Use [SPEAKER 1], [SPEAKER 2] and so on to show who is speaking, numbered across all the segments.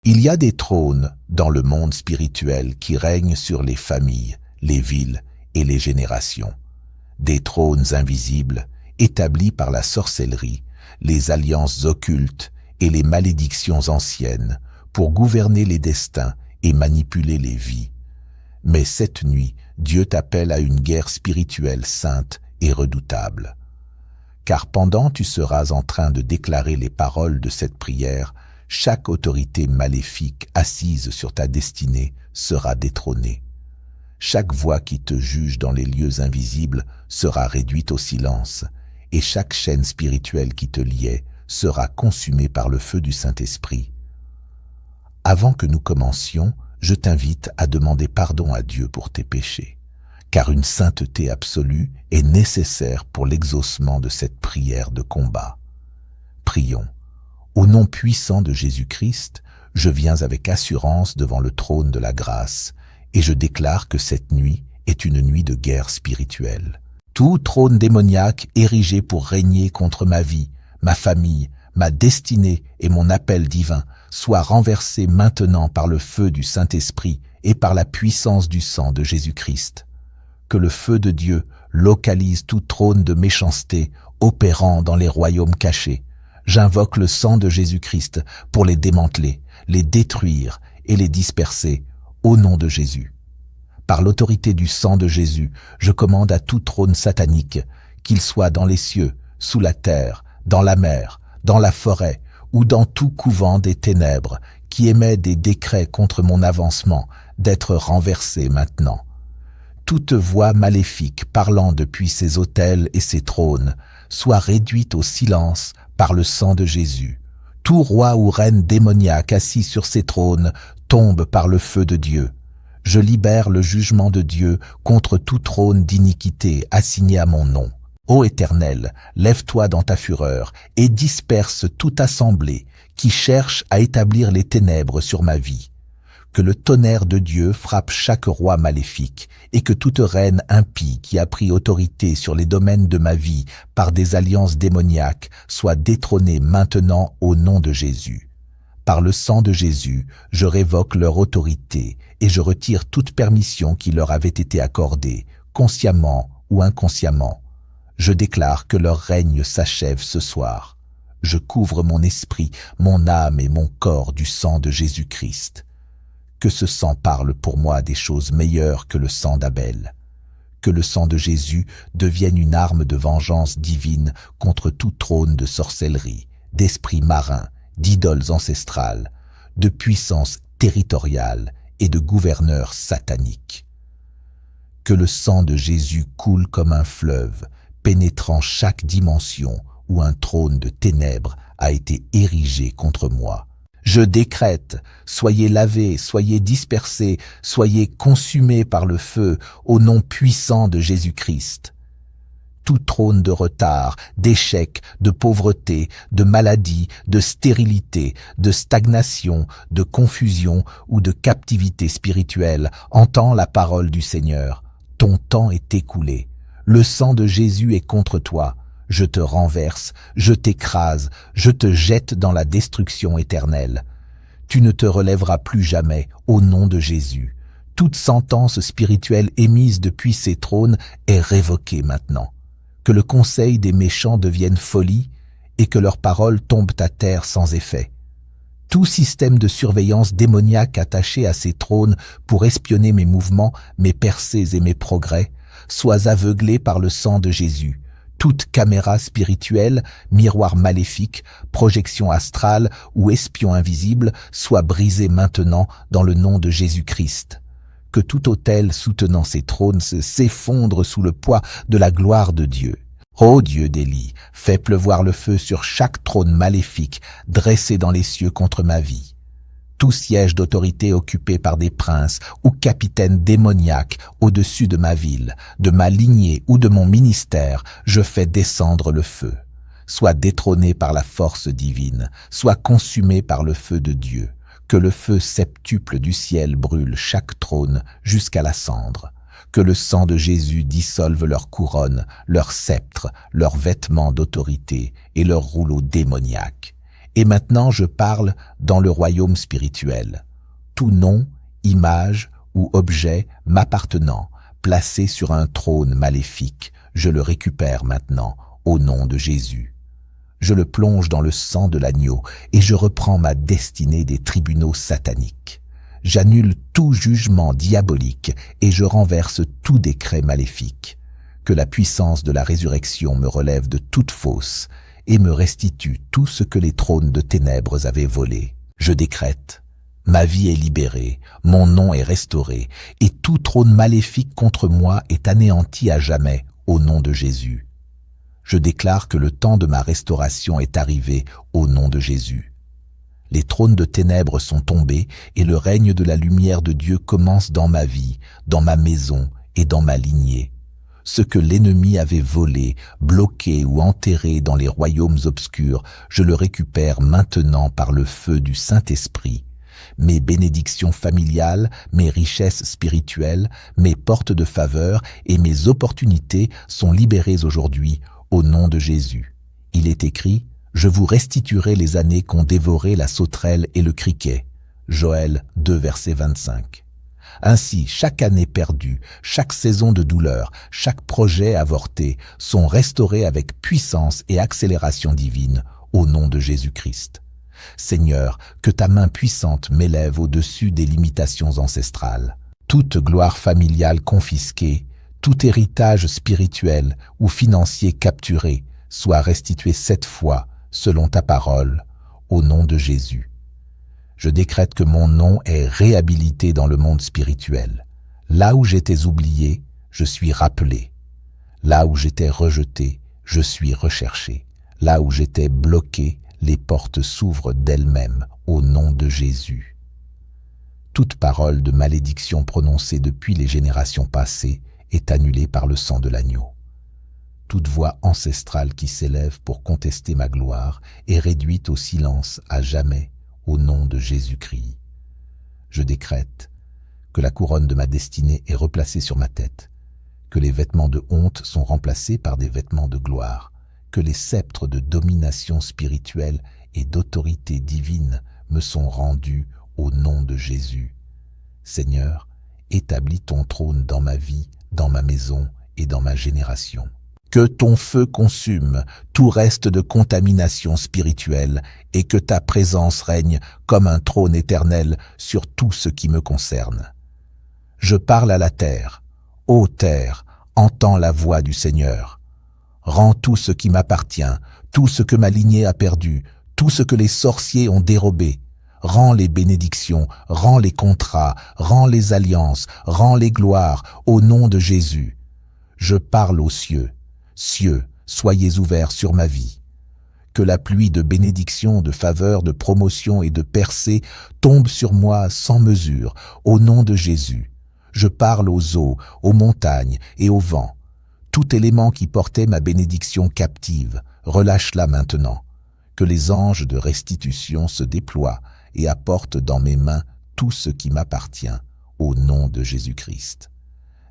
[SPEAKER 1] Il y a des trônes dans le monde spirituel qui règnent sur les familles, les villes et les générations. Des trônes invisibles, établis par la sorcellerie, les alliances occultes et les malédictions anciennes, pour gouverner les destins et manipuler les vies. Mais cette nuit, Dieu t'appelle à une guerre spirituelle sainte et redoutable. Car pendant tu seras en train de déclarer les paroles de cette prière, chaque autorité maléfique assise sur ta destinée sera détrônée. Chaque voix qui te juge dans les lieux invisibles sera réduite au silence, et chaque chaîne spirituelle qui te liait sera consumée par le feu du Saint-Esprit. Avant que nous commencions, je t'invite à demander pardon à Dieu pour tes péchés, car une sainteté absolue est nécessaire pour l'exaucement de cette prière de combat. Prions. Au nom puissant de Jésus-Christ, je viens avec assurance devant le trône de la grâce, et je déclare que cette nuit est une nuit de guerre spirituelle. Tout trône démoniaque érigé pour régner contre ma vie, ma famille, ma destinée et mon appel divin soit renversé maintenant par le feu du Saint-Esprit et par la puissance du sang de Jésus-Christ. Que le feu de Dieu localise tout trône de méchanceté opérant dans les royaumes cachés. J'invoque le sang de Jésus-Christ pour les démanteler, les détruire et les disperser au nom de Jésus. Par l'autorité du sang de Jésus, je commande à tout trône satanique, qu'il soit dans les cieux, sous la terre, dans la mer, dans la forêt ou dans tout couvent des ténèbres qui émet des décrets contre mon avancement, d'être renversé maintenant. Toute voix maléfique parlant depuis ces autels et ces trônes soit réduite au silence par le sang de Jésus. Tout roi ou reine démoniaque assis sur ces trônes tombe par le feu de Dieu. Je libère le jugement de Dieu contre tout trône d'iniquité assigné à mon nom. Ô Éternel, lève-toi dans ta fureur et disperse toute assemblée qui cherche à établir les ténèbres sur ma vie. Que le tonnerre de Dieu frappe chaque roi maléfique et que toute reine impie qui a pris autorité sur les domaines de ma vie par des alliances démoniaques soit détrônée maintenant au nom de Jésus. Par le sang de Jésus, je révoque leur autorité et je retire toute permission qui leur avait été accordée, consciemment ou inconsciemment. Je déclare que leur règne s'achève ce soir. Je couvre mon esprit, mon âme et mon corps du sang de Jésus-Christ. Que ce sang parle pour moi des choses meilleures que le sang d'Abel. Que le sang de Jésus devienne une arme de vengeance divine contre tout trône de sorcellerie, d'esprits marins, d'idoles ancestrales, de puissances territoriales et de gouverneurs sataniques. Que le sang de Jésus coule comme un fleuve, pénétrant chaque dimension où un trône de ténèbres a été érigé contre moi. Je décrète, soyez lavés, soyez dispersés, soyez consumés par le feu au nom puissant de Jésus-Christ. Tout trône de retard, d'échec, de pauvreté, de maladie, de stérilité, de stagnation, de confusion ou de captivité spirituelle, entends la parole du Seigneur. Ton temps est écoulé. Le sang de Jésus est contre toi. Je te renverse, je t'écrase, je te jette dans la destruction éternelle. Tu ne te relèveras plus jamais au nom de Jésus. Toute sentence spirituelle émise depuis ces trônes est révoquée maintenant. Que le conseil des méchants devienne folie et que leurs paroles tombent à terre sans effet. Tout système de surveillance démoniaque attaché à ces trônes pour espionner mes mouvements, mes percées et mes progrès, soit aveuglé par le sang de Jésus. Toute caméra spirituelle, miroir maléfique, projection astrale ou espion invisible soit brisée maintenant dans le nom de Jésus-Christ. Que tout autel soutenant ces trônes s'effondre sous le poids de la gloire de Dieu. Ô Dieu d'Élie, fais pleuvoir le feu sur chaque trône maléfique dressé dans les cieux contre ma vie. Tout siège d'autorité occupé par des princes ou capitaines démoniaques au-dessus de ma ville, de ma lignée ou de mon ministère, je fais descendre le feu. Soit détrôné par la force divine, soit consumé par le feu de Dieu. Que le feu septuple du ciel brûle chaque trône jusqu'à la cendre. Que le sang de Jésus dissolve leurs couronnes, leurs sceptres, leurs vêtements d'autorité et leurs rouleaux démoniaques. Et maintenant je parle dans le royaume spirituel. Tout nom, image ou objet m'appartenant, placé sur un trône maléfique, je le récupère maintenant au nom de Jésus. Je le plonge dans le sang de l'agneau et je reprends ma destinée des tribunaux sataniques. J'annule tout jugement diabolique et je renverse tout décret maléfique. Que la puissance de la résurrection me relève de toute fausse et me restitue tout ce que les trônes de ténèbres avaient volé. Je décrète: ma vie est libérée, mon nom est restauré et tout trône maléfique contre moi est anéanti à jamais au nom de Jésus. Je déclare que le temps de ma restauration est arrivé au nom de Jésus. Les trônes de ténèbres sont tombés et le règne de la lumière de Dieu commence dans ma vie, dans ma maison et dans ma lignée. Ce que l'ennemi avait volé, bloqué ou enterré dans les royaumes obscurs, je le récupère maintenant par le feu du Saint-Esprit. Mes bénédictions familiales, mes richesses spirituelles, mes portes de faveur et mes opportunités sont libérées aujourd'hui au nom de Jésus. Il est écrit: je vous restituerai les années qu'ont dévoré la sauterelle et le criquet. Joël 2, verset 25. Ainsi, chaque année perdue, chaque saison de douleur, chaque projet avorté sont restaurés avec puissance et accélération divine au nom de Jésus-Christ. Seigneur, que ta main puissante m'élève au-dessus des limitations ancestrales. Toute gloire familiale confisquée, tout héritage spirituel ou financier capturé soit restitué 7 fois selon ta parole, au nom de Jésus. Je décrète que mon nom est réhabilité dans le monde spirituel. Là où j'étais oublié, je suis rappelé. Là où j'étais rejeté, je suis recherché. Là où j'étais bloqué, les portes s'ouvrent d'elles-mêmes au nom de Jésus. Toute parole de malédiction prononcée depuis les générations passées est annulée par le sang de l'agneau. Toute voix ancestrale qui s'élève pour contester ma gloire est réduite au silence à jamais au nom de Jésus-Christ. Je décrète que la couronne de ma destinée est replacée sur ma tête, que les vêtements de honte sont remplacés par des vêtements de gloire, que les sceptres de domination spirituelle et d'autorité divine me sont rendus au nom de Jésus. Seigneur, établis ton trône dans ma vie, dans ma maison et dans ma génération. Que ton feu consume tout reste de contamination spirituelle et que ta présence règne comme un trône éternel sur tout ce qui me concerne. Je parle à la terre. Ô terre, entends la voix du Seigneur. Rends tout ce qui m'appartient, tout ce que ma lignée a perdu, tout ce que les sorciers ont dérobé. Rends les bénédictions, rends les contrats, rends les alliances, rends les gloires, au nom de Jésus. Je parle aux cieux. Cieux, soyez ouverts sur ma vie. Que la pluie de bénédictions, de faveurs, de promotions et de percées tombe sur moi sans mesure, au nom de Jésus. Je parle aux eaux, aux montagnes et au vent. Tout élément qui portait ma bénédiction captive, relâche-la maintenant. Que les anges de restitution se déploient et apporte dans mes mains tout ce qui m'appartient, au nom de Jésus-Christ.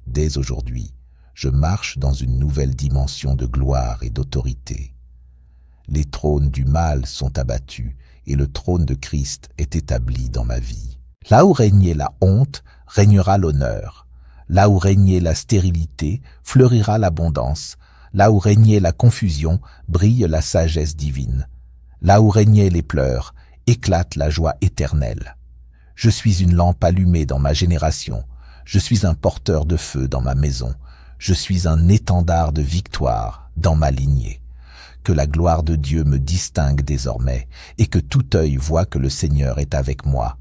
[SPEAKER 1] Dès aujourd'hui, je marche dans une nouvelle dimension de gloire et d'autorité. Les trônes du mal sont abattus et le trône de Christ est établi dans ma vie. Là où régnait la honte, régnera l'honneur. Là où régnait la stérilité, fleurira l'abondance. Là où régnait la confusion, brille la sagesse divine. Là où régnaient les pleurs, éclate la joie éternelle. Je suis une lampe allumée dans ma génération. Je suis un porteur de feu dans ma maison. Je suis un étendard de victoire dans ma lignée. Que la gloire de Dieu me distingue désormais et que tout œil voit que le Seigneur est avec moi.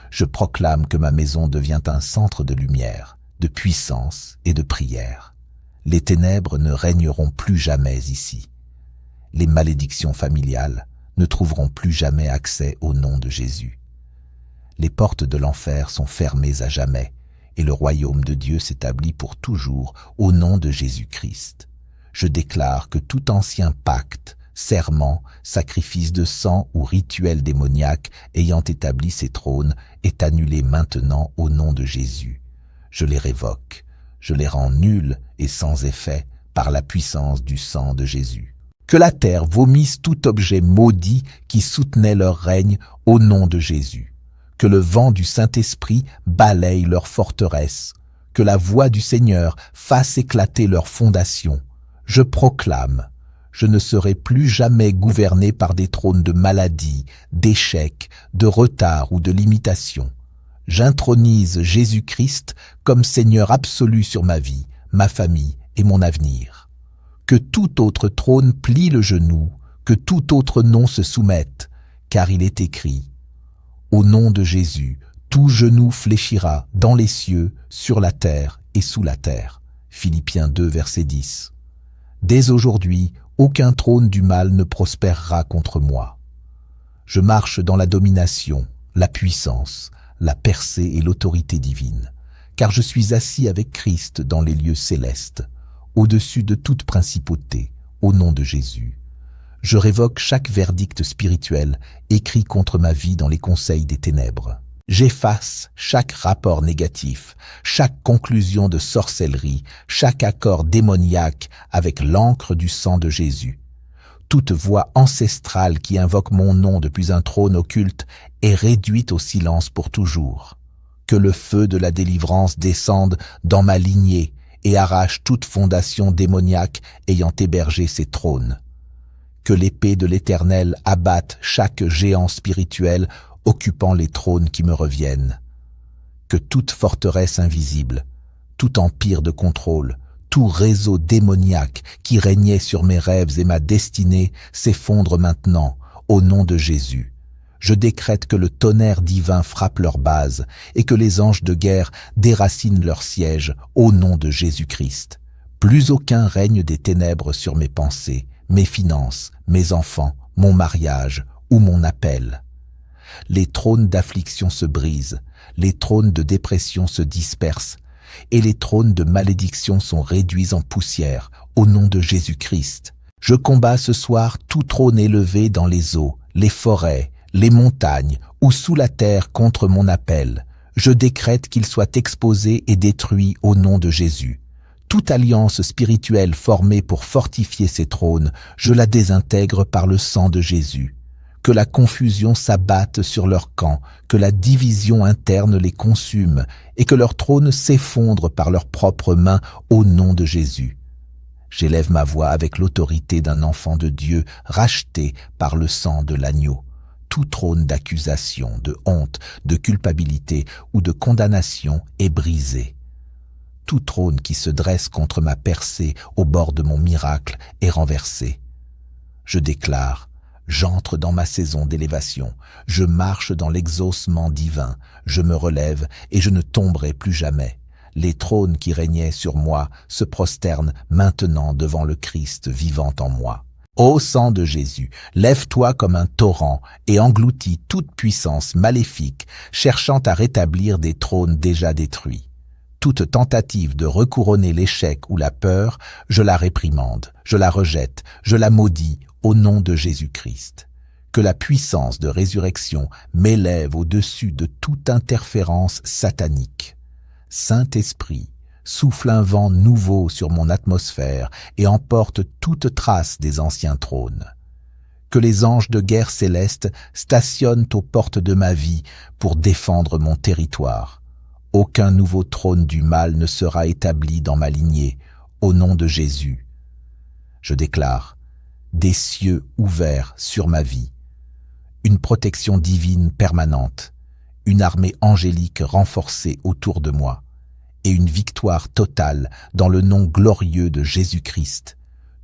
[SPEAKER 1] Je proclame que ma maison devient un centre de lumière, de puissance et de prière. Les ténèbres ne régneront plus jamais ici. Les malédictions familiales ne trouveront plus jamais accès au nom de Jésus. Les portes de l'enfer sont fermées à jamais et le royaume de Dieu s'établit pour toujours au nom de Jésus-Christ. Je déclare que tout ancien pacte, serment, sacrifice de sang ou rituel démoniaque ayant établi ses trônes est annulé maintenant au nom de Jésus. Je les révoque, je les rends nuls et sans effet par la puissance du sang de Jésus. Que la terre vomisse tout objet maudit qui soutenait leur règne au nom de Jésus. Que le vent du Saint-Esprit balaye leur forteresse. Que la voix du Seigneur fasse éclater leurs fondations. Je proclame, je ne serai plus jamais gouverné par des trônes de maladie, d'échec, de retard ou de limitation. J'intronise Jésus-Christ comme Seigneur absolu sur ma vie, ma famille et mon avenir. Que tout autre trône plie le genou, que tout autre nom se soumette, car il est écrit « Au nom de Jésus, tout genou fléchira dans les cieux, sur la terre et sous la terre. » Philippiens 2, verset 10. Dès aujourd'hui, aucun trône du mal ne prospérera contre moi. Je marche dans la domination, la puissance, la percée et l'autorité divine, car je suis assis avec Christ dans les lieux célestes, au-dessus de toute principauté, au nom de Jésus. Je révoque chaque verdict spirituel écrit contre ma vie dans les conseils des ténèbres. J'efface chaque rapport négatif, chaque conclusion de sorcellerie, chaque accord démoniaque avec l'encre du sang de Jésus. Toute voix ancestrale qui invoque mon nom depuis un trône occulte est réduite au silence pour toujours. Que le feu de la délivrance descende dans ma lignée et arrache toute fondation démoniaque ayant hébergé ces trônes. Que l'épée de l'Éternel abatte chaque géant spirituel occupant les trônes qui me reviennent. Que toute forteresse invisible, tout empire de contrôle, tout réseau démoniaque qui régnait sur mes rêves et ma destinée s'effondre maintenant, au nom de Jésus. Je décrète que le tonnerre divin frappe leur base et que les anges de guerre déracinent leur siège au nom de Jésus-Christ. Plus aucun règne des ténèbres sur mes pensées, mes finances, mes enfants, mon mariage ou mon appel. Les trônes d'affliction se brisent, les trônes de dépression se dispersent, et les trônes de malédiction sont réduits en poussière, au nom de Jésus-Christ. Je combats ce soir tout trône élevé dans les eaux, les forêts, les montagnes ou sous la terre contre mon appel. Je décrète qu'il soit exposé et détruit au nom de Jésus. Toute alliance spirituelle formée pour fortifier ces trônes, je la désintègre par le sang de Jésus. Que la confusion s'abatte sur leur camp, que la division interne les consume, et que leur trône s'effondre par leurs propres mains au nom de Jésus. J'élève ma voix avec l'autorité d'un enfant de Dieu racheté par le sang de l'agneau. Tout trône d'accusation, de honte, de culpabilité ou de condamnation est brisé. Tout trône qui se dresse contre ma percée au bord de mon miracle est renversé. Je déclare: j'entre dans ma saison d'élévation, je marche dans l'exaucement divin, je me relève et je ne tomberai plus jamais. Les trônes qui régnaient sur moi se prosternent maintenant devant le Christ vivant en moi. Ô sang de Jésus, lève-toi comme un torrent et engloutis toute puissance maléfique cherchant à rétablir des trônes déjà détruits. Toute tentative de recouronner l'échec ou la peur, je la réprimande, je la rejette, je la maudis au nom de Jésus-Christ. Que la puissance de résurrection m'élève au-dessus de toute interférence satanique. Saint-Esprit, souffle un vent nouveau sur mon atmosphère et emporte toute trace des anciens trônes. Que les anges de guerre célestes stationnent aux portes de ma vie pour défendre mon territoire. Aucun nouveau trône du mal ne sera établi dans ma lignée, au nom de Jésus. Je déclare des cieux ouverts sur ma vie, une protection divine permanente, une armée angélique renforcée autour de moi, et une victoire totale dans le nom glorieux de Jésus-Christ.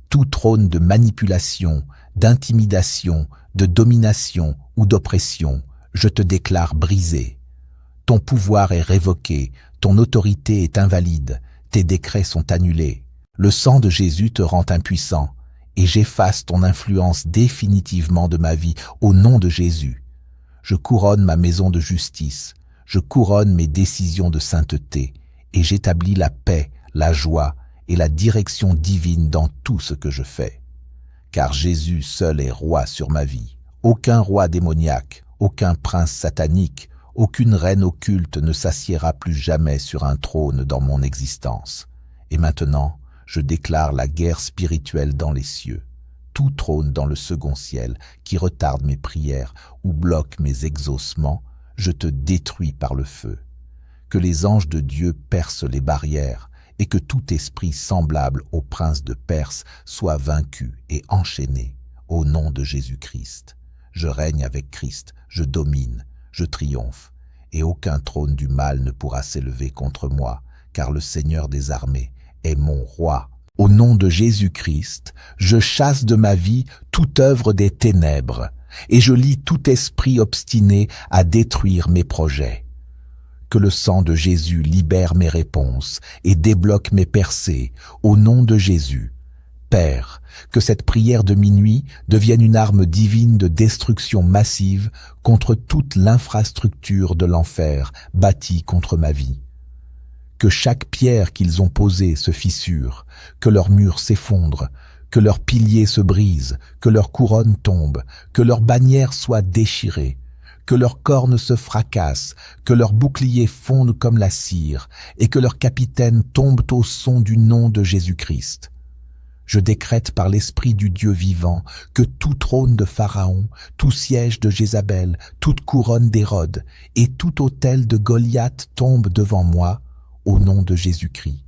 [SPEAKER 1] Tout trône de manipulation, d'intimidation, de domination ou d'oppression, je te déclare brisé. Ton pouvoir est révoqué, ton autorité est invalide, tes décrets sont annulés. Le sang de Jésus te rend impuissant, et j'efface ton influence définitivement de ma vie au nom de Jésus. Je couronne ma maison de justice, je couronne mes décisions de sainteté, et j'établis la paix, la joie et la direction divine dans tout ce que je fais. Car Jésus seul est roi sur ma vie. Aucun roi démoniaque, aucun prince satanique, aucune reine occulte ne s'assiera plus jamais sur un trône dans mon existence. Et maintenant, je déclare la guerre spirituelle dans les cieux. tout trône dans le second ciel qui retarde mes prières ou bloque mes exaucements, je te détruis par le feu. Que les anges de Dieu percent les barrières et que tout esprit semblable au prince de Perse soit vaincu et enchaîné au nom de Jésus-Christ. Je règne avec Christ, je domine, je triomphe, et aucun trône du mal ne pourra s'élever contre moi, car le Seigneur des armées est mon roi. Au nom de Jésus-Christ, je chasse de ma vie toute œuvre des ténèbres, et je lie tout esprit obstiné à détruire mes projets. Que le sang de Jésus libère mes réponses et débloque mes percées, au nom de Jésus. Père, que cette prière de minuit devienne une arme divine de destruction massive contre toute l'infrastructure de l'enfer bâtie contre ma vie. Que chaque pierre qu'ils ont posée se fissure, que leurs murs s'effondrent, que leurs piliers se brisent, que leurs couronnes tombent, que leurs bannières soient déchirées, que leurs cornes se fracassent, que leurs boucliers fondent comme la cire, et que leurs capitaines tombent au son du nom de Jésus-Christ. Je décrète par l'Esprit du Dieu vivant que tout trône de Pharaon, tout siège de Jézabel, toute couronne d'Hérode et tout autel de Goliath tombe devant moi, au nom de Jésus-Christ.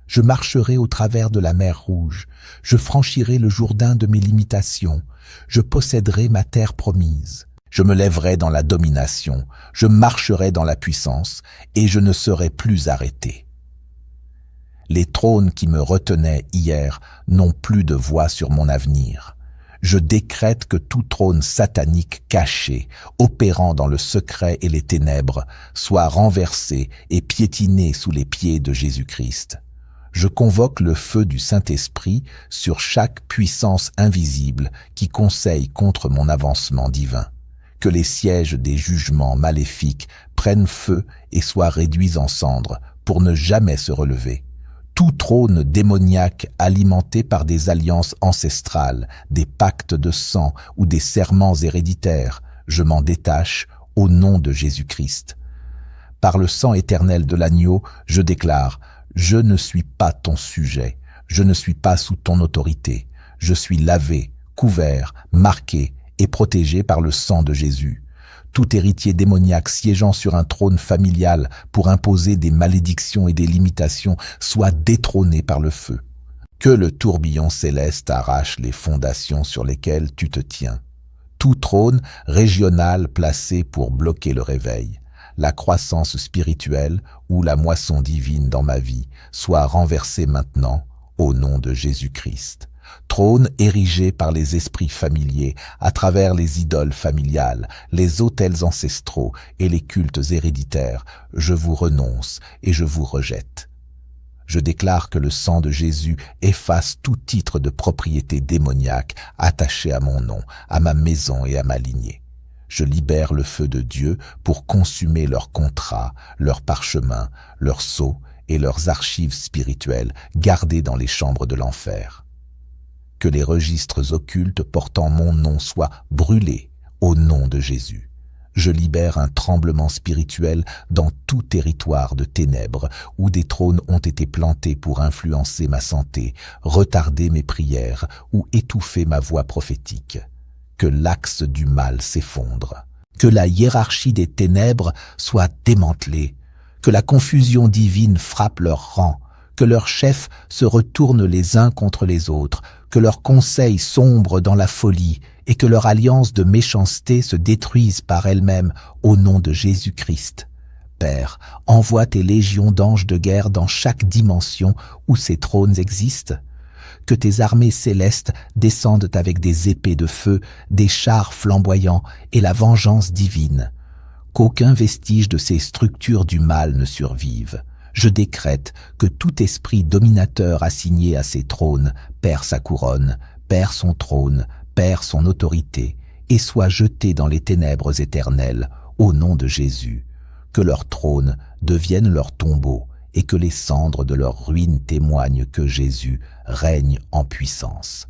[SPEAKER 1] Je marcherai au travers de la mer Rouge, je franchirai le Jourdain de mes limitations, je posséderai ma terre promise. Je me lèverai dans la domination, je marcherai dans la puissance, et je ne serai plus arrêté. Les trônes qui me retenaient hier n'ont plus de voix sur mon avenir. Je décrète que tout trône satanique caché, opérant dans le secret et les ténèbres, soit renversé et piétiné sous les pieds de Jésus-Christ. Je convoque le feu du Saint-Esprit sur chaque puissance invisible qui conseille contre mon avancement divin. Que les sièges des jugements maléfiques prennent feu et soient réduits en cendres pour ne jamais se relever. Tout trône démoniaque alimenté par des alliances ancestrales, des pactes de sang ou des serments héréditaires, je m'en détache au nom de Jésus-Christ. Par le sang éternel de l'agneau, je déclare, je ne suis pas ton sujet, je ne suis pas sous ton autorité, je suis lavé, couvert, marqué et protégé par le sang de Jésus. Tout héritier démoniaque siégeant sur un trône familial pour imposer des malédictions et des limitations soit détrôné par le feu. Que le tourbillon céleste arrache les fondations sur lesquelles tu te tiens. Tout trône régional placé pour bloquer le réveil, la croissance spirituelle ou la moisson divine dans ma vie soit renversé maintenant au nom de Jésus-Christ. Trône érigé par les esprits familiers à travers les idoles familiales, les autels ancestraux et les cultes héréditaires, je vous renonce et je vous rejette. Je déclare que le sang de Jésus efface tout titre de propriété démoniaque attaché à mon nom, à ma maison et à ma lignée. Je libère le feu de Dieu pour consumer leurs contrats, leurs parchemins, leurs sceaux et leurs archives spirituelles gardées dans les chambres de l'enfer. Que les registres occultes portant mon nom soient brûlés au nom de Jésus. Je libère un tremblement spirituel dans tout territoire de ténèbres où des trônes ont été plantés pour influencer ma santé, retarder mes prières ou étouffer ma voix prophétique. Que l'axe du mal s'effondre. Que la hiérarchie des ténèbres soit démantelée. Que la confusion divine frappe leurs rangs. Que leurs chefs se retournent les uns contre les autres, que leurs conseils sombrent dans la folie et que leur alliance de méchanceté se détruise par elle-même au nom de Jésus-Christ. Père, envoie tes légions d'anges de guerre dans chaque dimension où ces trônes existent. Que tes armées célestes descendent avec des épées de feu, des chars flamboyants et la vengeance divine. Qu'aucun vestige de ces structures du mal ne survive. Je décrète que tout esprit dominateur assigné à ces trônes perd sa couronne, perd son trône, perd son autorité et soit jeté dans les ténèbres éternelles au nom de Jésus. Que leur trône devienne leur tombeau et que les cendres de leur ruine témoignent que Jésus règne en puissance.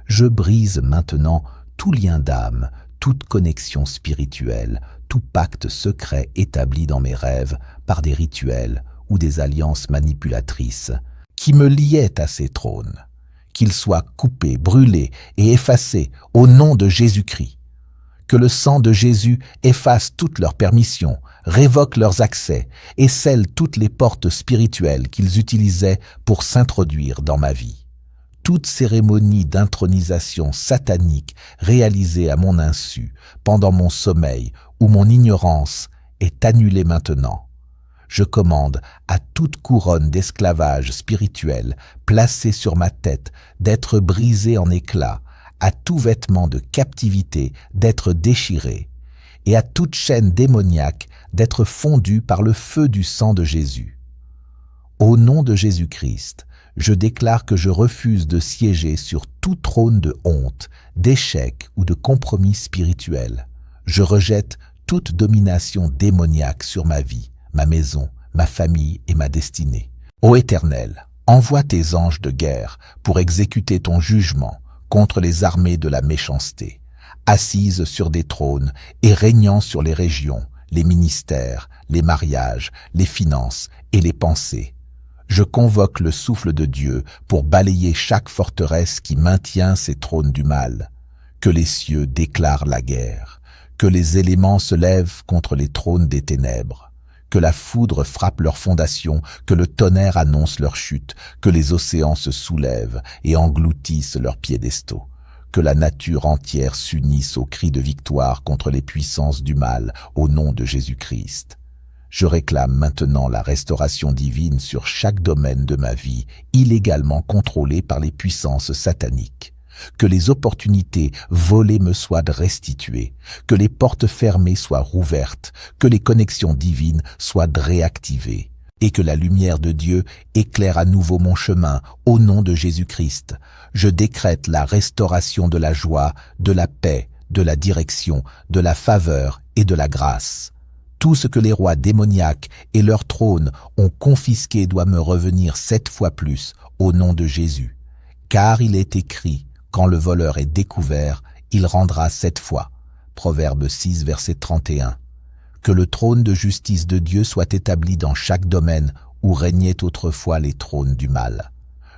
[SPEAKER 1] Je brise maintenant tout lien d'âme, toute connexion spirituelle, tout pacte secret établi dans mes rêves par des rituels ou des alliances manipulatrices qui me liaient à ces trônes, qu'ils soient coupés, brûlés et effacés au nom de Jésus-Christ. Que le sang de Jésus efface toutes leurs permissions, révoque leurs accès et scelle toutes les portes spirituelles qu'ils utilisaient pour s'introduire dans ma vie. Toute cérémonie d'intronisation satanique réalisée à mon insu, pendant mon sommeil ou mon ignorance, est annulée maintenant. Je commande à toute couronne d'esclavage spirituel placée sur ma tête d'être brisée en éclats, à tout vêtement de captivité d'être déchiré, et à toute chaîne démoniaque d'être fondue par le feu du sang de Jésus. Au nom de Jésus-Christ, je déclare que je refuse de siéger sur tout trône de honte, d'échec ou de compromis spirituel. Je rejette toute domination démoniaque sur ma vie, ma maison, ma famille et ma destinée. Ô Éternel, envoie tes anges de guerre pour exécuter ton jugement contre les armées de la méchanceté, assises sur des trônes et régnant sur les régions, les ministères, les mariages, les finances et les pensées. Je convoque le souffle de Dieu pour balayer chaque forteresse qui maintient ces trônes du mal. Que les cieux déclarent la guerre, que les éléments se lèvent contre les trônes des ténèbres, que la foudre frappe leurs fondations, que le tonnerre annonce leur chute, que les océans se soulèvent et engloutissent leurs piédestaux, que la nature entière s'unisse au cri de victoire contre les puissances du mal au nom de Jésus-Christ. Je réclame maintenant la restauration divine sur chaque domaine de ma vie, illégalement contrôlé par les puissances sataniques. Que les opportunités volées me soient restituées, que les portes fermées soient rouvertes, que les connexions divines soient réactivées, et que la lumière de Dieu éclaire à nouveau mon chemin au nom de Jésus-Christ. Je décrète la restauration de la joie, de la paix, de la direction, de la faveur et de la grâce. Tout ce que les rois démoniaques et leurs trônes ont confisqué doit me revenir 7 fois plus au nom de Jésus. Car il est écrit, quand le voleur est découvert, il rendra 7 fois. Proverbe 6, verset 31. Que le trône de justice de Dieu soit établi dans chaque domaine où régnaient autrefois les trônes du mal.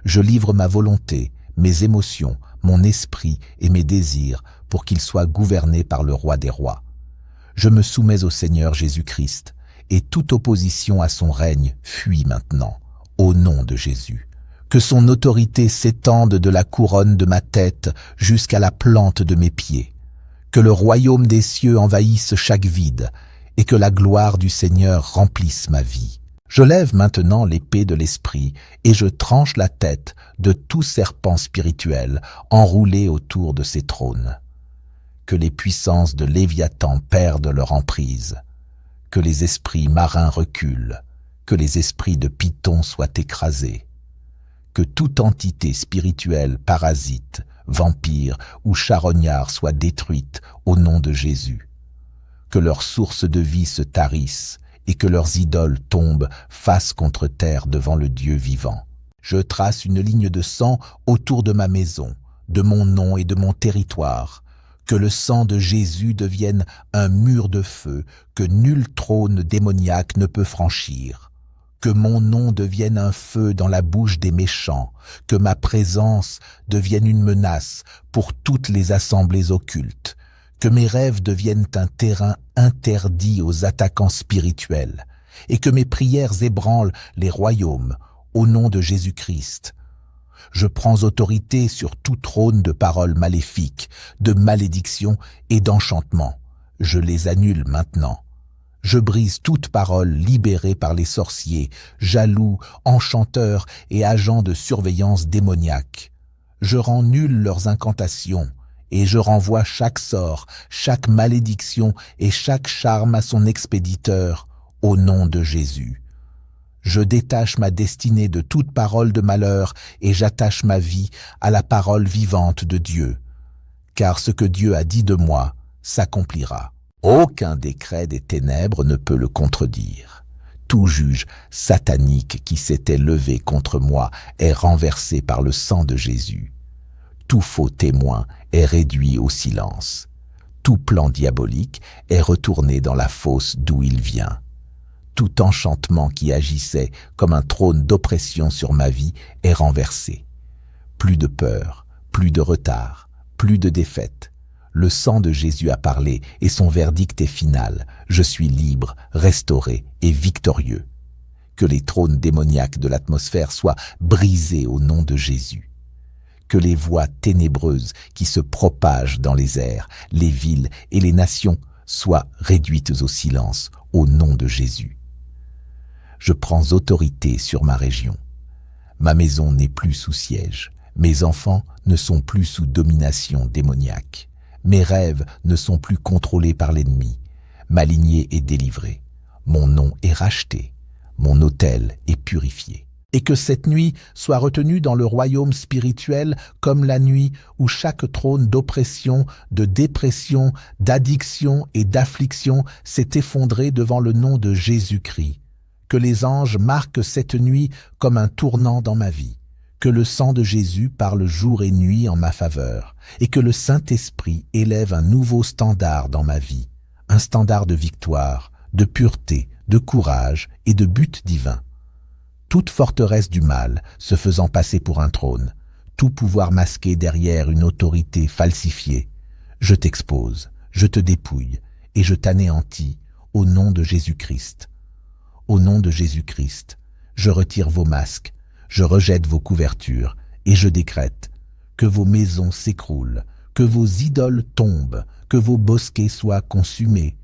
[SPEAKER 1] Je livre ma volonté, mes émotions, mon esprit et mes désirs pour qu'ils soient gouvernés par le roi des rois. Je me soumets au Seigneur Jésus-Christ, et toute opposition à son règne fuit maintenant, au nom de Jésus. Que son autorité s'étende de la couronne de ma tête jusqu'à la plante de mes pieds. Que le royaume des cieux envahisse chaque vide, et que la gloire du Seigneur remplisse ma vie. Je lève maintenant l'épée de l'esprit, et je tranche la tête de tout serpent spirituel enroulé autour de ses trônes. Que les puissances de Léviathan perdent leur emprise, que les esprits marins reculent, que les esprits de Python soient écrasés, que toute entité spirituelle, parasite, vampire ou charognard soit détruite au nom de Jésus, que leurs sources de vie se tarissent et que leurs idoles tombent face contre terre devant le Dieu vivant. Je trace une ligne de sang autour de ma maison, de mon nom et de mon territoire. Que le sang de Jésus devienne un mur de feu que nul trône démoniaque ne peut franchir. Que mon nom devienne un feu dans la bouche des méchants, que ma présence devienne une menace pour toutes les assemblées occultes, que mes rêves deviennent un terrain interdit aux attaquants spirituels, et que mes prières ébranlent les royaumes au nom de Jésus-Christ. Je prends autorité sur tout trône de paroles maléfiques, de malédictions et d'enchantements. Je les annule maintenant. Je brise toute parole libérée par les sorciers, jaloux, enchanteurs et agents de surveillance démoniaque. Je rends nulles leurs incantations, et je renvoie chaque sort, chaque malédiction et chaque charme à son expéditeur, au nom de Jésus. Je détache ma destinée de toute parole de malheur et j'attache ma vie à la parole vivante de Dieu. Car ce que Dieu a dit de moi s'accomplira. Aucun décret des ténèbres ne peut le contredire. Tout juge satanique qui s'était levé contre moi est renversé par le sang de Jésus. Tout faux témoin est réduit au silence. Tout plan diabolique est retourné dans la fosse d'où il vient. Tout enchantement qui agissait comme un trône d'oppression sur ma vie est renversé. Plus de peur, plus de retard, plus de défaite. Le sang de Jésus a parlé et son verdict est final. Je suis libre, restauré et victorieux. Que les trônes démoniaques de l'atmosphère soient brisés au nom de Jésus. Que les voix ténébreuses qui se propagent dans les airs, les villes et les nations soient réduites au silence au nom de Jésus. Je prends autorité sur ma région. Ma maison n'est plus sous siège. Mes enfants ne sont plus sous domination démoniaque. Mes rêves ne sont plus contrôlés par l'ennemi. Ma lignée est délivrée. Mon nom est racheté. Mon autel est purifié. Et que cette nuit soit retenue dans le royaume spirituel comme la nuit où chaque trône d'oppression, de dépression, d'addiction et d'affliction s'est effondré devant le nom de Jésus-Christ. Que les anges marquent cette nuit comme un tournant dans ma vie. Que le sang de Jésus parle jour et nuit en ma faveur, et que le Saint-Esprit élève un nouveau standard dans ma vie, un standard de victoire, de pureté, de courage et de but divin. Toute forteresse du mal se faisant passer pour un trône, tout pouvoir masqué derrière une autorité falsifiée, je t'expose, je te dépouille et je t'anéantis au nom de Jésus-Christ. Au nom de Jésus-Christ, je retire vos masques, je rejette vos couvertures et je décrète que vos maisons s'écroulent, que vos idoles tombent, que vos bosquets soient consumés,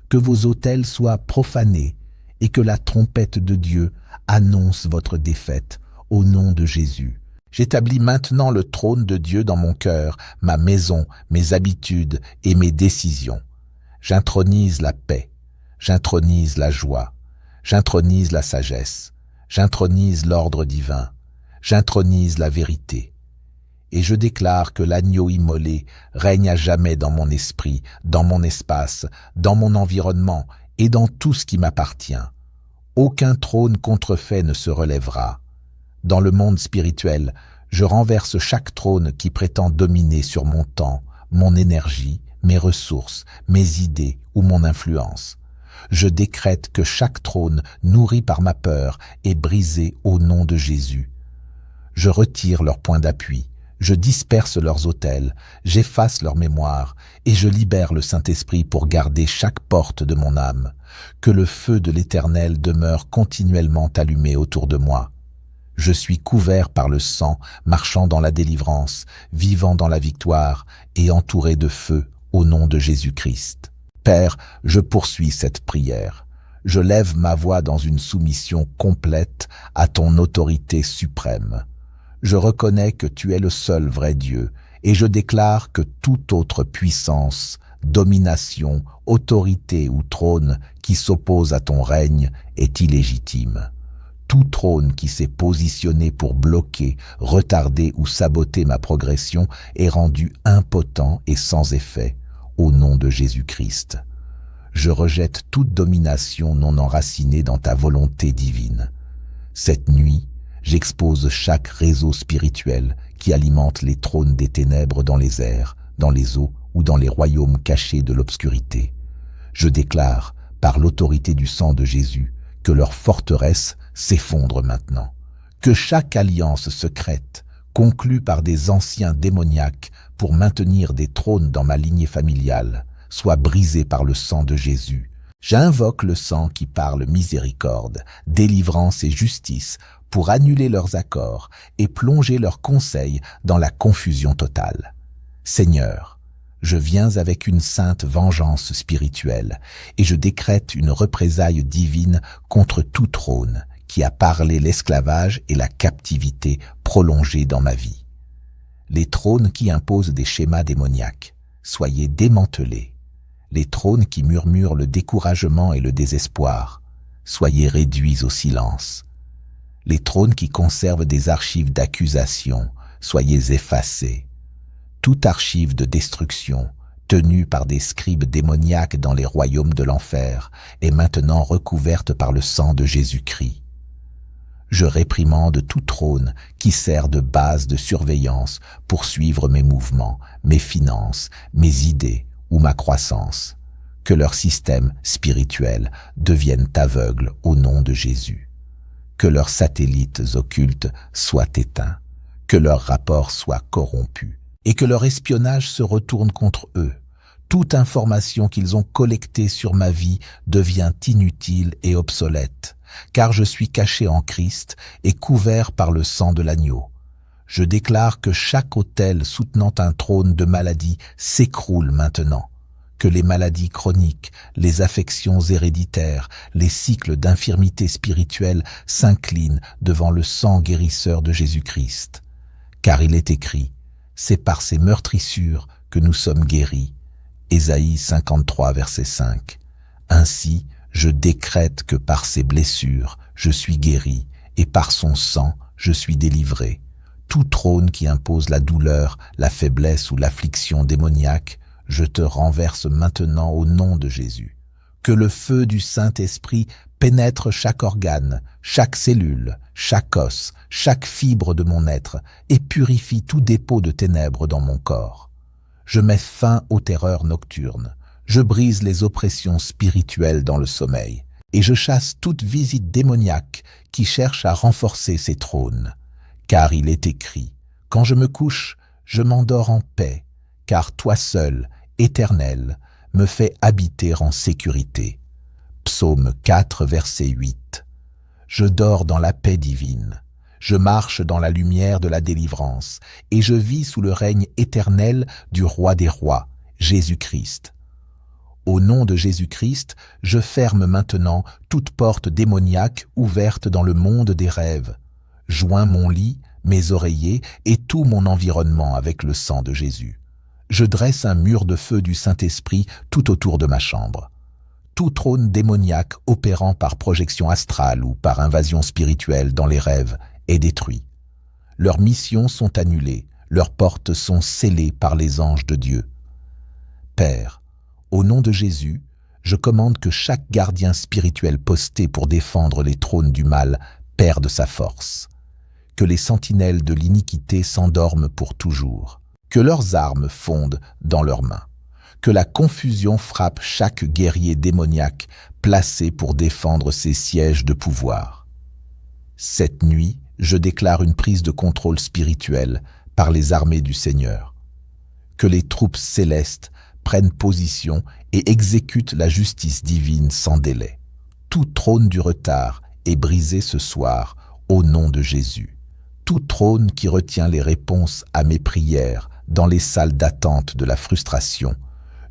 [SPEAKER 1] que vos autels soient profanés et que la trompette de Dieu annonce votre défaite au nom de Jésus. J'établis maintenant le trône de Dieu dans mon cœur, ma maison, mes habitudes et mes décisions. J'intronise la paix, j'intronise la joie, j'intronise la sagesse, j'intronise l'ordre divin, j'intronise la vérité. Et je déclare que l'agneau immolé règne à jamais dans mon esprit, dans mon espace, dans mon environnement et dans tout ce qui m'appartient. Aucun trône contrefait ne se relèvera. Dans le monde spirituel, je renverse chaque trône qui prétend dominer sur mon temps, mon énergie, mes ressources, mes idées ou mon influence. Je décrète que chaque trône nourri par ma peur est brisé au nom de Jésus. Je retire leurs points d'appui, je disperse leurs autels, j'efface leur mémoire et je libère le Saint-Esprit pour garder chaque porte de mon âme. Que le feu de l'Éternel demeure continuellement allumé autour de moi. Je suis couvert par le sang, marchant dans la délivrance, vivant dans la victoire et entouré de feu au nom de Jésus-Christ. Père, je poursuis cette prière. Je lève ma voix dans une soumission complète à ton autorité suprême. Je reconnais que tu es le seul vrai Dieu et je déclare que toute autre puissance, domination, autorité ou trône qui s'oppose à ton règne est illégitime. Tout trône qui s'est positionné pour bloquer, retarder ou saboter ma progression est rendu impotent et sans effet. Au nom de Jésus-Christ, je rejette toute domination non enracinée dans ta volonté divine. Cette nuit, j'expose chaque réseau spirituel qui alimente les trônes des ténèbres dans les airs, dans les eaux ou dans les royaumes cachés de l'obscurité. Je déclare, par l'autorité du sang de Jésus, que leur forteresse s'effondre maintenant. Que chaque alliance secrète, conclue par des anciens démoniaques pour maintenir des trônes dans ma lignée familiale, soit brisée par le sang de Jésus. J'invoque le sang qui parle miséricorde, délivrance et justice pour annuler leurs accords et plonger leurs conseils dans la confusion totale. Seigneur, je viens avec une sainte vengeance spirituelle et je décrète une représaille divine contre tout trône qui a parlé l'esclavage et la captivité prolongée dans ma vie. Les trônes qui imposent des schémas démoniaques, soyez démantelés. Les trônes qui murmurent le découragement et le désespoir, soyez réduits au silence. Les trônes qui conservent des archives d'accusation, soyez effacés. Toute archive de destruction, tenue par des scribes démoniaques dans les royaumes de l'enfer, est maintenant recouverte par le sang de Jésus-Christ. Je réprimande tout trône qui sert de base de surveillance pour suivre mes mouvements, mes finances, mes idées ou ma croissance. Que leur système spirituel devienne aveugle au nom de Jésus. Que leurs satellites occultes soient éteints. que leurs rapports soient corrompus et que leur espionnage se retourne contre eux. Toute information qu'ils ont collectée sur ma vie devient inutile et obsolète, car je suis caché en Christ et couvert par le sang de l'agneau. Je déclare que chaque autel soutenant un trône de maladie s'écroule maintenant, que les maladies chroniques, les affections héréditaires, les cycles d'infirmité spirituelle s'inclinent devant le sang guérisseur de Jésus-Christ. Car il est écrit, c'est par ses meurtrissures que nous sommes guéris. Ésaïe 53, verset 5. Ainsi, je décrète que par ses blessures, je suis guéri, et par son sang, je suis délivré. Tout trône qui impose la douleur, la faiblesse ou l'affliction démoniaque, je te renverse maintenant au nom de Jésus. Que le feu du Saint-Esprit pénètre chaque organe, chaque cellule, chaque os, chaque fibre de mon être et purifie tout dépôt de ténèbres dans mon corps. Je mets fin aux terreurs nocturnes, je brise les oppressions spirituelles dans le sommeil et je chasse toute visite démoniaque qui cherche à renforcer ces trônes. Car il est écrit, quand je me couche, je m'endors en paix, car toi seul, Éternel, me fais habiter en sécurité. Psaume 4, verset 8. Je dors dans la paix divine, je marche dans la lumière de la délivrance, et je vis sous le règne éternel du Roi des rois, Jésus-Christ. Au nom de Jésus-Christ, je ferme maintenant toute porte démoniaque ouverte dans le monde des rêves. Joins mon lit, mes oreillers et tout mon environnement avec le sang de Jésus. Je dresse un mur de feu du Saint-Esprit tout autour de ma chambre. Tout trône démoniaque opérant par projection astrale ou par invasion spirituelle dans les rêves est détruit. Leurs missions sont annulées, leurs portes sont scellées par les anges de Dieu. Père, au nom de Jésus, je commande que chaque gardien spirituel posté pour défendre les trônes du mal perde sa force. Que les sentinelles de l'iniquité s'endorment pour toujours. Que leurs armes fondent dans leurs mains. Que la confusion frappe chaque guerrier démoniaque placé pour défendre ses sièges de pouvoir. Cette nuit, je déclare une prise de contrôle spirituel par les armées du Seigneur. Que les troupes célestes prennent position et exécutent la justice divine sans délai. Tout trône du retard est brisé ce soir au nom de Jésus. Tout trône qui retient les réponses à mes prières dans les salles d'attente de la frustration,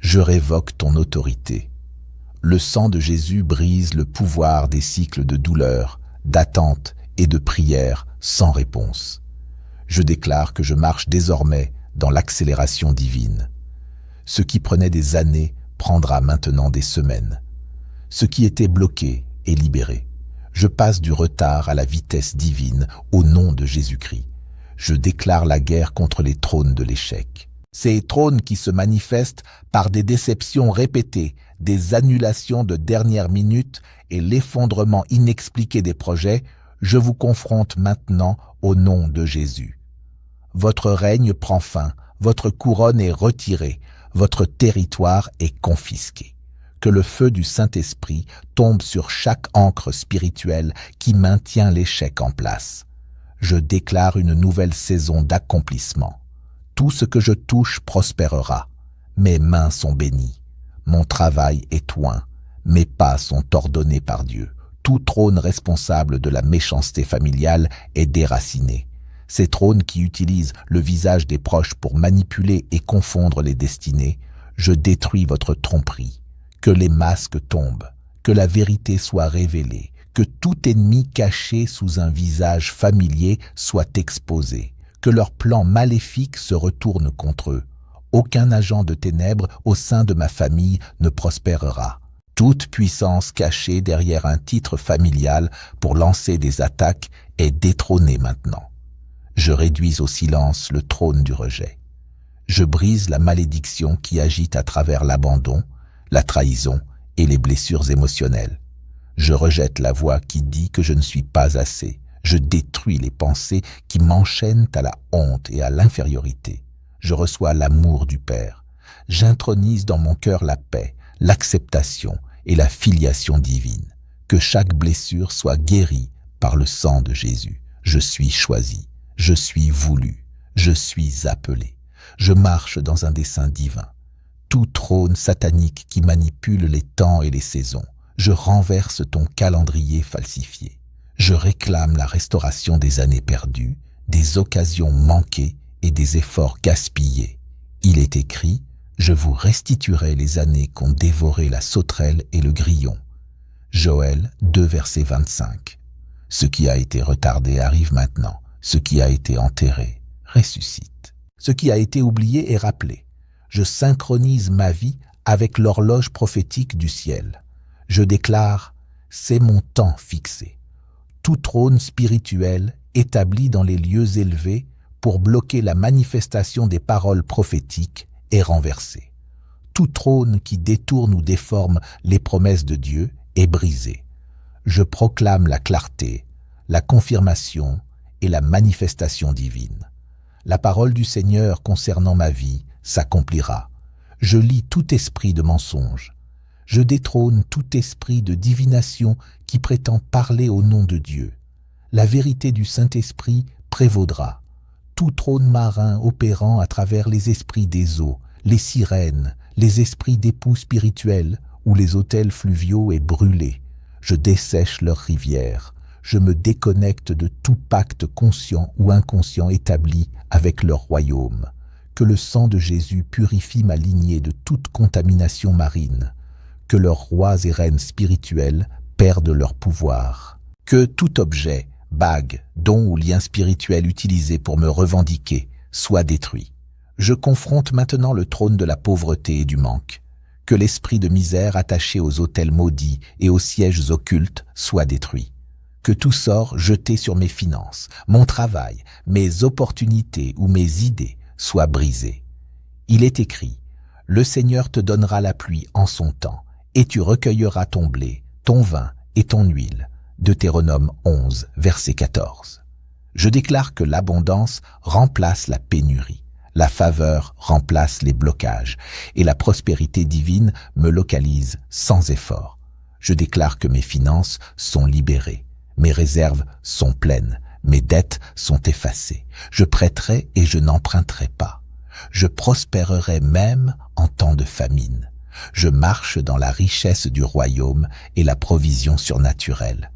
[SPEAKER 1] je révoque ton autorité. Le sang de Jésus brise le pouvoir des cycles de douleur, d'attente et de prière sans réponse. Je déclare que je marche désormais dans l'accélération divine. Ce qui prenait des années prendra maintenant des semaines. Ce qui était bloqué est libéré. Je passe du retard à la vitesse divine au nom de Jésus-Christ. Je déclare la guerre contre les trônes de l'échec. Ces trônes qui se manifestent par des déceptions répétées, des annulations de dernière minute et l'effondrement inexpliqué des projets, je vous confronte maintenant au nom de Jésus. Votre règne prend fin, votre couronne est retirée, votre territoire est confisqué. Que le feu du Saint-Esprit tombe sur chaque ancre spirituelle qui maintient l'échec en place. Je déclare une nouvelle saison d'accomplissement. Tout ce que je touche prospérera. Mes mains sont bénies. Mon travail est oint. Mes pas sont ordonnés par Dieu. Tout trône responsable de la méchanceté familiale est déraciné. Ces trônes qui utilisent le visage des proches pour manipuler et confondre les destinées, je détruis votre tromperie. Que les masques tombent, que la vérité soit révélée, que tout ennemi caché sous un visage familier soit exposé, que leurs plans maléfiques se retournent contre eux. Aucun agent de ténèbres au sein de ma famille ne prospérera. Toute puissance cachée derrière un titre familial pour lancer des attaques est détrônée maintenant. Je réduis au silence le trône du rejet. Je brise la malédiction qui agite à travers l'abandon, la trahison et les blessures émotionnelles. Je rejette la voix qui dit que je ne suis pas assez. Je détruis les pensées qui m'enchaînent à la honte et à l'infériorité. Je reçois l'amour du Père. J'intronise dans mon cœur la paix, l'acceptation et la filiation divine. Que chaque blessure soit guérie par le sang de Jésus. Je suis choisi. Je suis voulu, je suis appelé. Je marche dans un dessein divin. Tout trône satanique qui manipule les temps et les saisons, je renverse ton calendrier falsifié. Je réclame la restauration des années perdues, des occasions manquées et des efforts gaspillés. Il est écrit, je vous restituerai les années qu'ont dévoré la sauterelle et le grillon. Joël 2, verset 25. Ce qui a été retardé arrive maintenant. Ce qui a été enterré ressuscite. Ce qui a été oublié est rappelé. Je synchronise ma vie avec l'horloge prophétique du ciel. Je déclare, c'est mon temps fixé. Tout trône spirituel établi dans les lieux élevés pour bloquer la manifestation des paroles prophétiques est renversé. Tout trône qui détourne ou déforme les promesses de Dieu est brisé. Je proclame la clarté, la confirmation et la manifestation divine. La parole du Seigneur concernant ma vie s'accomplira. Je lis tout esprit de mensonge. Je détrône tout esprit de divination qui prétend parler au nom de Dieu. La vérité du Saint-Esprit prévaudra. Tout trône marin opérant à travers les esprits des eaux, les sirènes, les esprits d'époux spirituels ou les autels fluviaux est brûlé. Je dessèche leurs rivières. Je me déconnecte de tout pacte conscient ou inconscient établi avec leur royaume. Que le sang de Jésus purifie ma lignée de toute contamination marine. Que leurs rois et reines spirituels perdent leur pouvoir. Que tout objet, bague, don ou lien spirituel utilisé pour me revendiquer soit détruit. Je confronte maintenant le trône de la pauvreté et du manque. Que l'esprit de misère attaché aux autels maudits et aux sièges occultes soit détruit. Que tout sort jeté sur mes finances, mon travail, mes opportunités ou mes idées soit brisé. Il est écrit, « Le Seigneur te donnera la pluie en son temps, et tu recueilleras ton blé, ton vin et ton huile. » Deutéronome 11, verset 14. Je déclare que l'abondance remplace la pénurie, la faveur remplace les blocages, et la prospérité divine me localise sans effort. Je déclare que mes finances sont libérées. Mes réserves sont pleines, mes dettes sont effacées. Je prêterai et je n'emprunterai pas. Je prospérerai même en temps de famine. Je marche dans la richesse du royaume et la provision surnaturelle.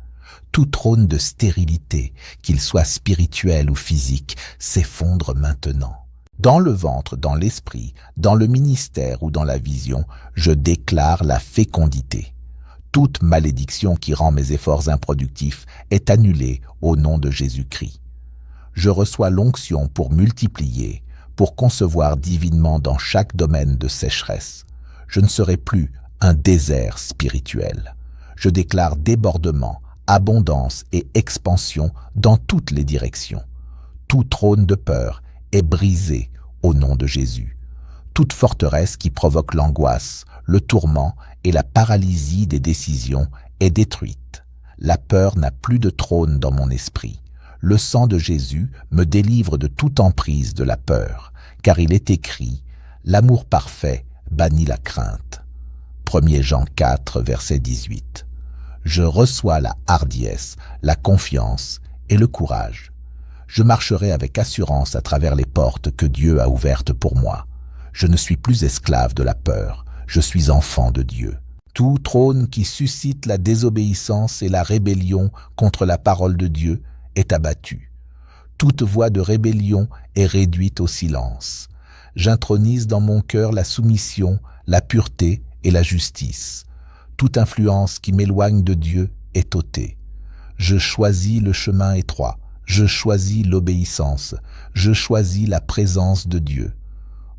[SPEAKER 1] Tout trône de stérilité, qu'il soit spirituel ou physique, s'effondre maintenant. Dans le ventre, dans l'esprit, dans le ministère ou dans la vision, je déclare la fécondité. Toute malédiction qui rend mes efforts improductifs est annulée au nom de Jésus-Christ. Je reçois l'onction pour multiplier, pour concevoir divinement dans chaque domaine de sécheresse. Je ne serai plus un désert spirituel. Je déclare débordement, abondance et expansion dans toutes les directions. Tout trône de peur est brisé au nom de Jésus. Toute forteresse qui provoque l'angoisse, le tourment et la paralysie des décisions est détruite. La peur n'a plus de trône dans mon esprit. Le sang de Jésus me délivre de toute emprise de la peur, car il est écrit « L'amour parfait bannit la crainte ». 1 Jean 4, verset 18. Je reçois la hardiesse, la confiance et le courage. Je marcherai avec assurance à travers les portes que Dieu a ouvertes pour moi. Je ne suis plus esclave de la peur, je suis enfant de Dieu. Tout trône qui suscite la désobéissance et la rébellion contre la parole de Dieu est abattu. Toute voix de rébellion est réduite au silence. J'intronise dans mon cœur la soumission, la pureté et la justice. Toute influence qui m'éloigne de Dieu est ôtée. Je choisis le chemin étroit, je choisis l'obéissance, je choisis la présence de Dieu.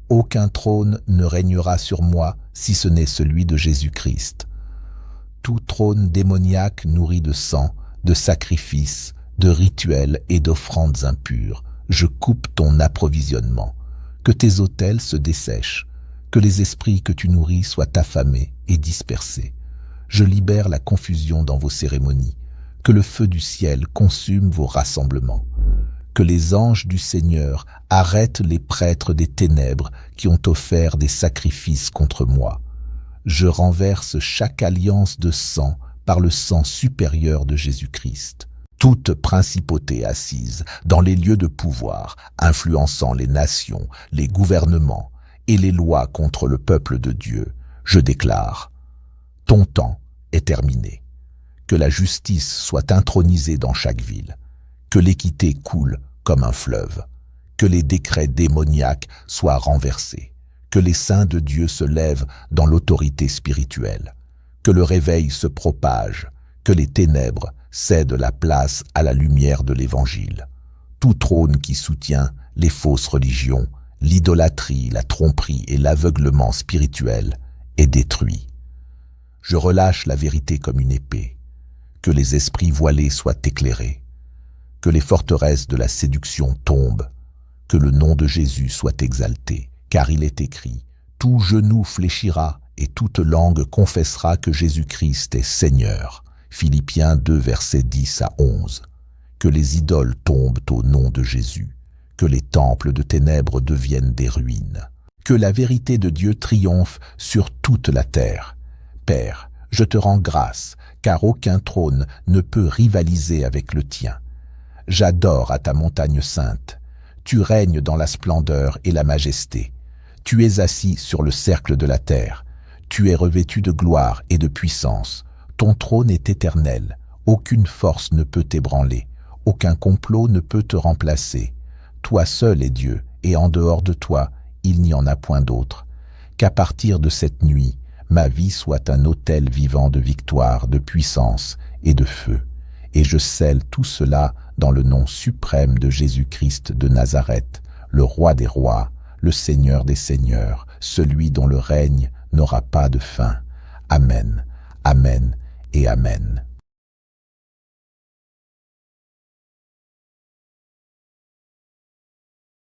[SPEAKER 1] Aucun trône ne régnera sur moi si ce n'est celui de Jésus-Christ. Tout trône démoniaque nourri de sang, de sacrifices, de rituels et d'offrandes impures, je coupe ton approvisionnement. Que tes autels se dessèchent, que les esprits que tu nourris soient affamés et dispersés. Je libère la confusion dans vos cérémonies, que le feu du ciel consume vos rassemblements. Que les anges du Seigneur arrêtent les prêtres des ténèbres qui ont offert des sacrifices contre moi. Je renverse chaque alliance de sang par le sang supérieur de Jésus-Christ. toute principauté assise dans les lieux de pouvoir, influençant les nations, les gouvernements et les lois contre le peuple de Dieu, je déclare, ton temps est terminé. Que la justice soit intronisée dans chaque ville, que l'équité coule comme un fleuve, que les décrets démoniaques soient renversés, que les saints de Dieu se lèvent dans l'autorité spirituelle, que le réveil se propage, que les ténèbres cèdent la place à la lumière de l'Évangile. Tout trône qui soutient les fausses religions, l'idolâtrie, la tromperie et l'aveuglement spirituel est détruit. Je relâche la vérité comme une épée, que les esprits voilés soient éclairés, que les forteresses de la séduction tombent, que le nom de Jésus soit exalté, car il est écrit, tout genou fléchira et toute langue confessera que Jésus-Christ est Seigneur. Philippiens 2, versets 10 à 11. Que les idoles tombent au nom de Jésus, que les temples de ténèbres deviennent des ruines, que la vérité de Dieu triomphe sur toute la terre. Père, je te rends grâce, car aucun trône ne peut rivaliser avec le tien. J'adore à ta montagne sainte. Tu règnes dans la splendeur et la majesté. Tu es assis sur le cercle de la terre. Tu es revêtu de gloire et de puissance. Ton trône est éternel. Aucune force ne peut t'ébranler. Aucun complot ne peut te remplacer. Toi seul es Dieu, et en dehors de toi, il n'y en a point d'autre. Qu'à partir de cette nuit, ma vie soit un autel vivant de victoire, de puissance et de feu. Et je scelle tout cela dans le nom suprême de Jésus-Christ de Nazareth, le Roi des rois, le Seigneur des seigneurs, celui dont le règne n'aura pas de fin. Amen, Amen et Amen.